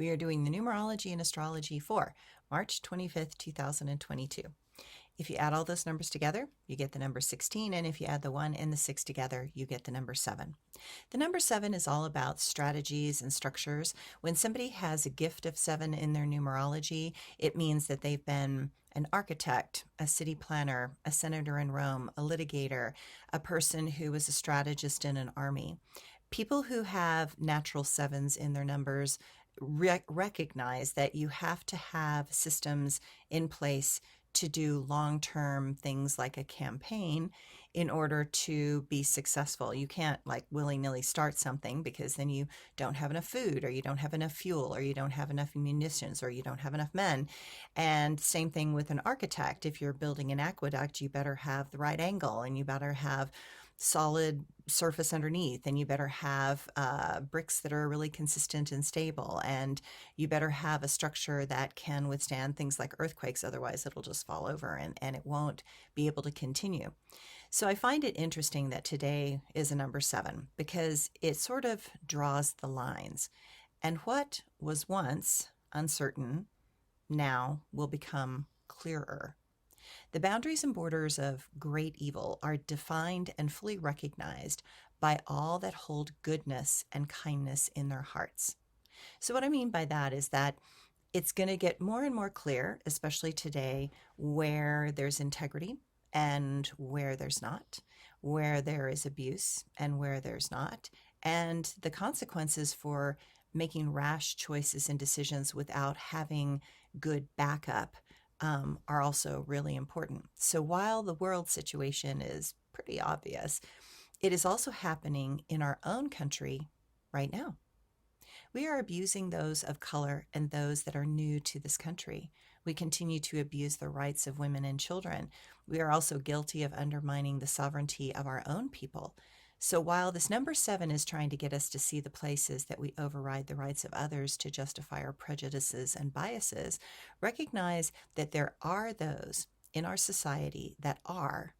We are doing the Numerology and Astrology for March 25th, 2022. If you add all those numbers together, you get the number 16, and if you add the 1 and the 6 together, you get the number 7. The number 7 is all about strategies and structures. When somebody has a gift of 7 in their numerology, it means that they've been an architect, a city planner, a senator in Rome, a litigator, a person who was a strategist in an army. People who have natural 7s in their numbers recognize that you have to have systems in place to do long-term things like a campaign in order to be successful. You can't like willy-nilly start something because then you don't have enough food, or you don't have enough fuel, or you don't have enough munitions, or you don't have enough men. And same thing with an architect. If you're building an aqueduct, you better have the right angle, and you better have solid surface underneath, and you better have bricks that are really consistent and stable, and you better have a structure that can withstand things like earthquakes. Otherwise it'll just fall over and it won't be able to continue. So I find it interesting that today is a number 7 because it sort of draws the lines, and what was once uncertain now will become clearer. The boundaries and borders of great evil are defined and fully recognized by all that hold goodness and kindness in their hearts. So what I mean by that is that it's going to get more and more clear, especially today, where there's integrity and where there's not, where there is abuse and where there's not, and the consequences for making rash choices and decisions without having good backup are also really important. So while the world situation is pretty obvious, it is also happening in our own country right now. We are abusing those of color and those that are new to this country. We continue to abuse the rights of women and children. We are also guilty of undermining the sovereignty of our own people. So while this number 7 is trying to get us to see the places that we override the rights of others to justify our prejudices and biases, recognize that there are those in our society that are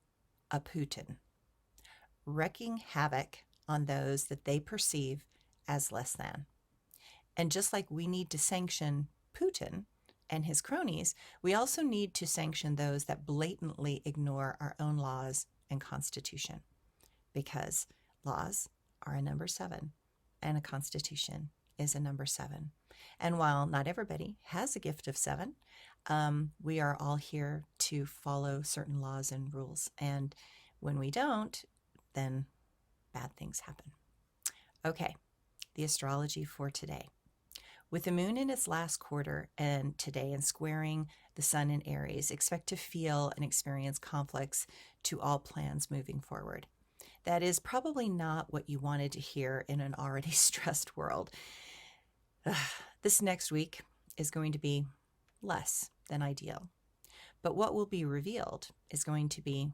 a Putin, wreaking havoc on those that they perceive as less than. And just like we need to sanction Putin and his cronies, we also need to sanction those that blatantly ignore our own laws and constitution, because laws are a number 7 and a constitution is a number 7. And while not everybody has a gift of 7, we are all here to follow certain laws and rules. And when we don't, then bad things happen. Okay, the astrology for today. With the moon in its last quarter and today and squaring the sun in Aries, expect to feel and experience conflicts to all plans moving forward. That is probably not what you wanted to hear in an already stressed world. This next week is going to be less than ideal. But what will be revealed is going to be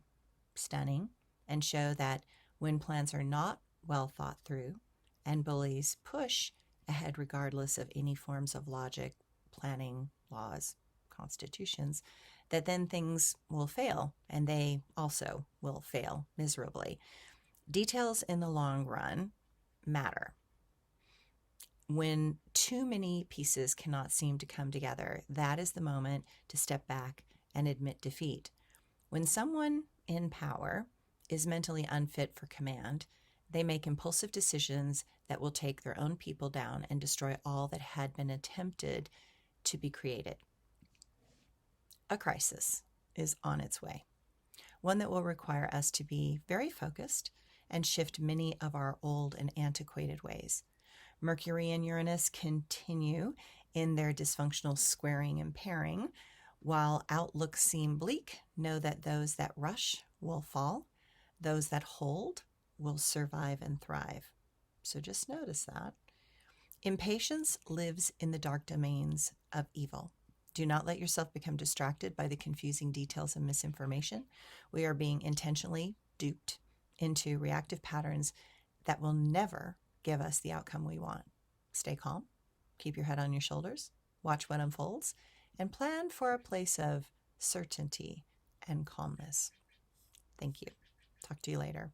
stunning and show that when plans are not well thought through and bullies push ahead regardless of any forms of logic, planning, laws, constitutions, that then things will fail, and they also will fail miserably. Details in the long run matter. When too many pieces cannot seem to come together, that is the moment to step back and admit defeat. When someone in power is mentally unfit for command, they make impulsive decisions that will take their own people down and destroy all that had been attempted to be created. A crisis is on its way, one that will require us to be very focused and shift many of our old and antiquated ways. Mercury and Uranus continue in their dysfunctional squaring and pairing. While outlooks seem bleak, know that those that rush will fall, those that hold will survive and thrive. So just notice that. Impatience lives in the dark domains of evil. Do not let yourself become distracted by the confusing details and misinformation. We are being intentionally duped into reactive patterns that will never give us the outcome we want. Stay calm, keep your head on your shoulders, watch what unfolds, and plan for a place of certainty and calmness. Thank you. Talk to you later.